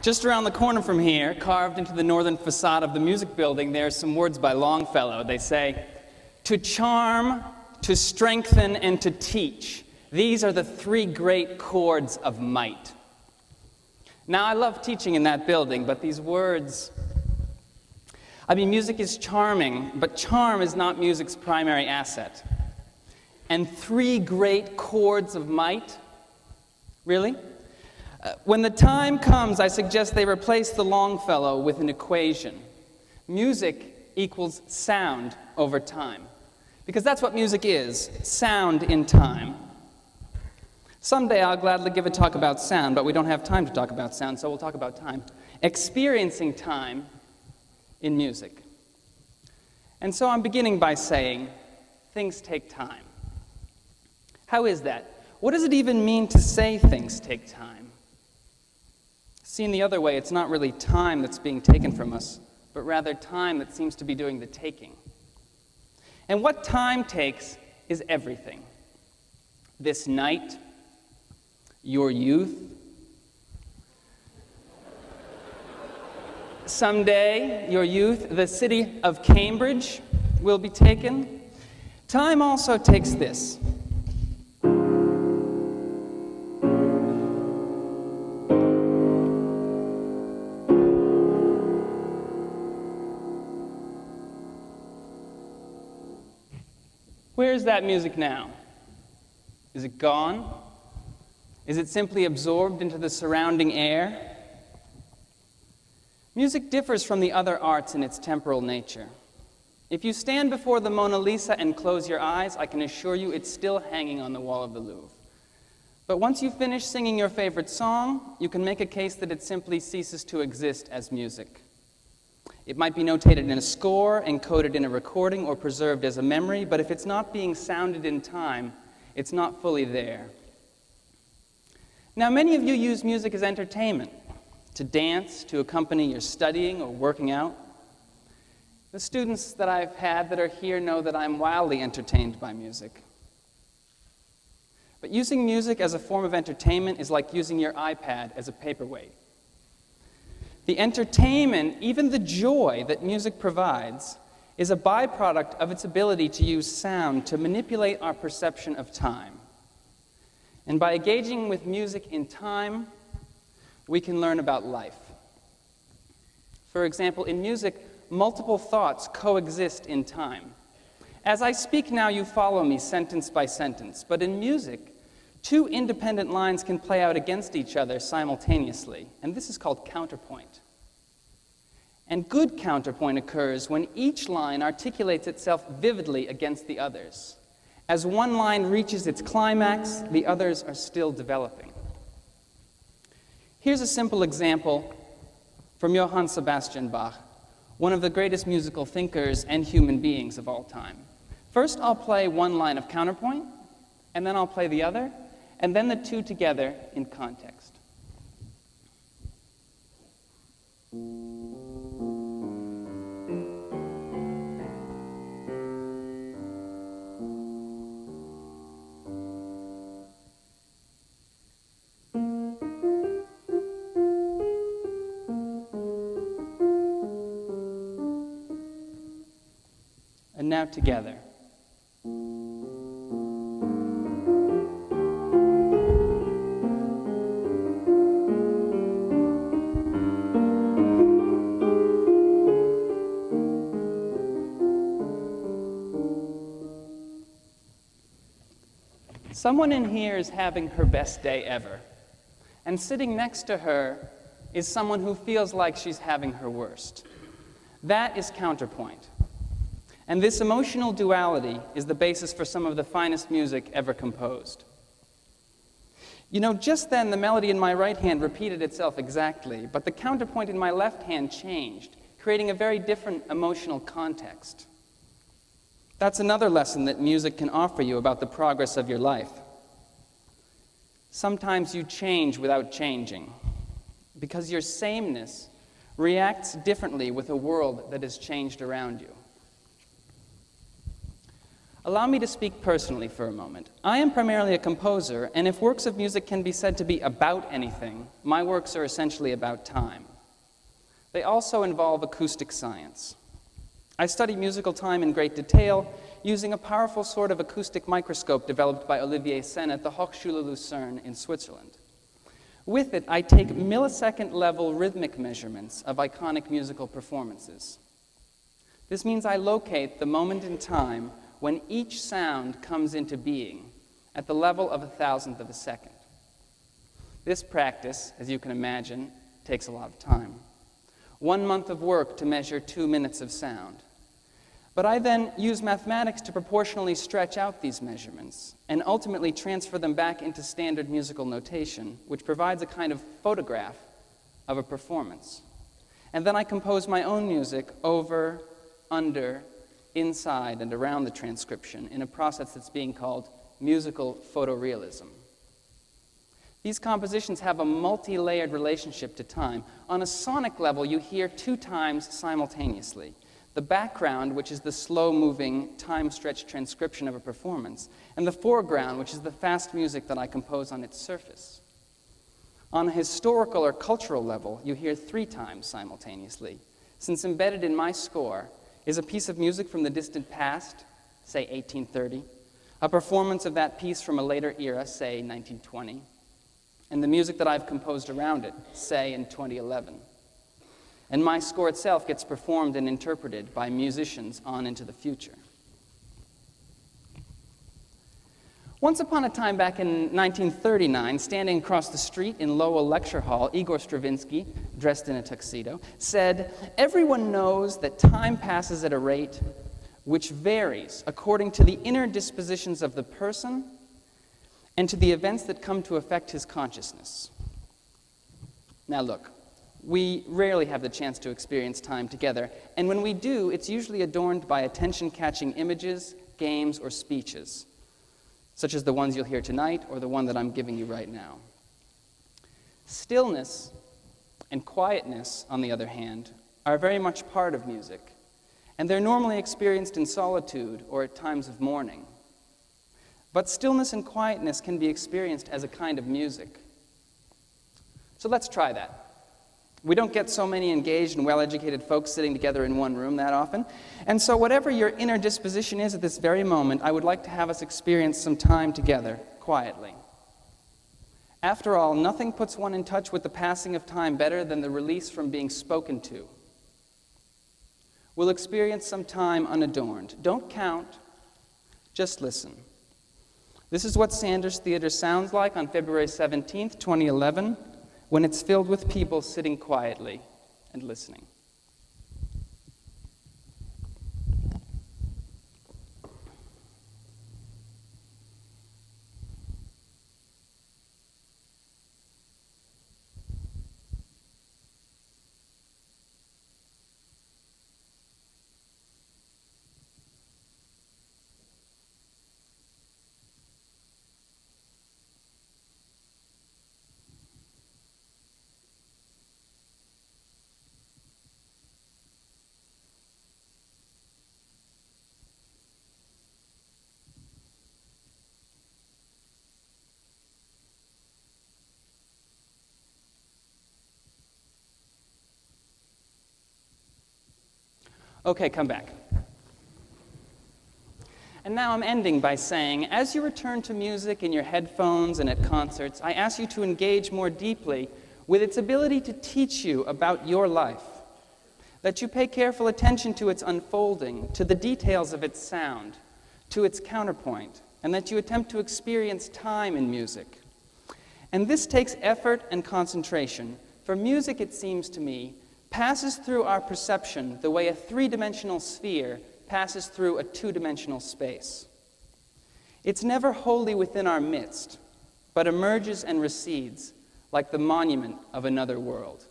Just around the corner from here, carved into the northern facade of the music building, there are some words by Longfellow. They say, "To charm, to strengthen, and to teach. These are the three great chords of might." Now, I love teaching in that building, but these words, music is charming, but charm is not music's primary asset. And three great chords of might? Really? When the time comes, I suggest they replace the Longfellow with an equation. Music equals sound over time. Because that's what music is, sound in time. Someday I'll gladly give a talk about sound, but we don't have time to talk about sound, so we'll talk about time. Experiencing time in music. And so I'm beginning by saying, things take time. How is that? What does it even mean to say things take time? Seen the other way, it's not really time that's being taken from us, but rather time that seems to be doing the taking. And what time takes is everything. This night, your youth. Someday, your youth, the city of Cambridge will be taken. Time also takes this. Where is that music now? Is it gone? Is it simply absorbed into the surrounding air? Music differs from the other arts in its temporal nature. If you stand before the Mona Lisa and close your eyes, I can assure you it's still hanging on the wall of the Louvre. But once you finish singing your favorite song, you can make a case that it simply ceases to exist as music. It might be notated in a score, encoded in a recording, or preserved as a memory, but if it's not being sounded in time, it's not fully there. Now, many of you use music as entertainment, to dance, to accompany your studying or working out. The students that I've had that are here know that I'm wildly entertained by music. But using music as a form of entertainment is like using your iPad as a paperweight. The entertainment, even the joy that music provides, is a byproduct of its ability to use sound to manipulate our perception of time. And by engaging with music in time, we can learn about life. For example, in music, multiple thoughts coexist in time. As I speak now, you follow me sentence by sentence, but in music, two independent lines can play out against each other simultaneously, and this is called counterpoint. And good counterpoint occurs when each line articulates itself vividly against the others. As one line reaches its climax, the others are still developing. Here's a simple example from Johann Sebastian Bach, one of the greatest musical thinkers and human beings of all time. First, I'll play one line of counterpoint, and then I'll play the other, and then the two together in context. And now together. Someone in here is having her best day ever, and sitting next to her is someone who feels like she's having her worst. That is counterpoint. And this emotional duality is the basis for some of the finest music ever composed. You know, just then the melody in my right hand repeated itself exactly, but the counterpoint in my left hand changed, creating a very different emotional context. That's another lesson that music can offer you about the progress of your life. Sometimes you change without changing, because your sameness reacts differently with a world that has changed around you. Allow me to speak personally for a moment. I am primarily a composer, and if works of music can be said to be about anything, my works are essentially about time. They also involve acoustic science. I study musical time in great detail using a powerful sort of acoustic microscope developed by Olivier Sen at the Hochschule Lucerne in Switzerland. With it, I take millisecond-level rhythmic measurements of iconic musical performances. This means I locate the moment in time when each sound comes into being at the level of 1,000th of a second. This practice, as you can imagine, takes a lot of time. 1 month of work to measure 2 minutes of sound. But I then use mathematics to proportionally stretch out these measurements and ultimately transfer them back into standard musical notation, which provides a kind of photograph of a performance. And then I compose my own music over, under, inside, and around the transcription in a process that's being called musical photorealism. These compositions have a multi-layered relationship to time. On a sonic level, you hear 2 times simultaneously. The background, which is the slow-moving, time-stretched transcription of a performance, and the foreground, which is the fast music that I compose on its surface. On a historical or cultural level, you hear 3 times simultaneously, since embedded in my score is a piece of music from the distant past, say 1830, a performance of that piece from a later era, say 1920, and the music that I've composed around it, say in 2011. And my score itself gets performed and interpreted by musicians on into the future. Once upon a time back in 1939, standing across the street in Lowell Lecture Hall, Igor Stravinsky, dressed in a tuxedo, said, "Everyone knows that time passes at a rate which varies according to the inner dispositions of the person and to the events that come to affect his consciousness." Now look, we rarely have the chance to experience time together, and when we do, it's usually adorned by attention-catching images, games, or speeches, such as the ones you'll hear tonight or the one that I'm giving you right now. Stillness and quietness, on the other hand, are very much part of music, and they're normally experienced in solitude or at times of mourning. But stillness and quietness can be experienced as a kind of music. So let's try that. We don't get so many engaged and well-educated folks sitting together in one room that often. And so whatever your inner disposition is at this very moment, I would like to have us experience some time together, quietly. After all, nothing puts one in touch with the passing of time better than the release from being spoken to. We'll experience some time unadorned. Don't count, just listen. This is what Sanders Theater sounds like on February 17th, 2011, when it's filled with people sitting quietly and listening. Okay, come back. And now I'm ending by saying, as you return to music in your headphones and at concerts, I ask you to engage more deeply with its ability to teach you about your life, that you pay careful attention to its unfolding, to the details of its sound, to its counterpoint, and that you attempt to experience time in music. And this takes effort and concentration, for music, it seems to me, passes through our perception the way a 3-dimensional sphere passes through a 2-dimensional space. It's never wholly within our midst, but emerges and recedes like the monument of another world.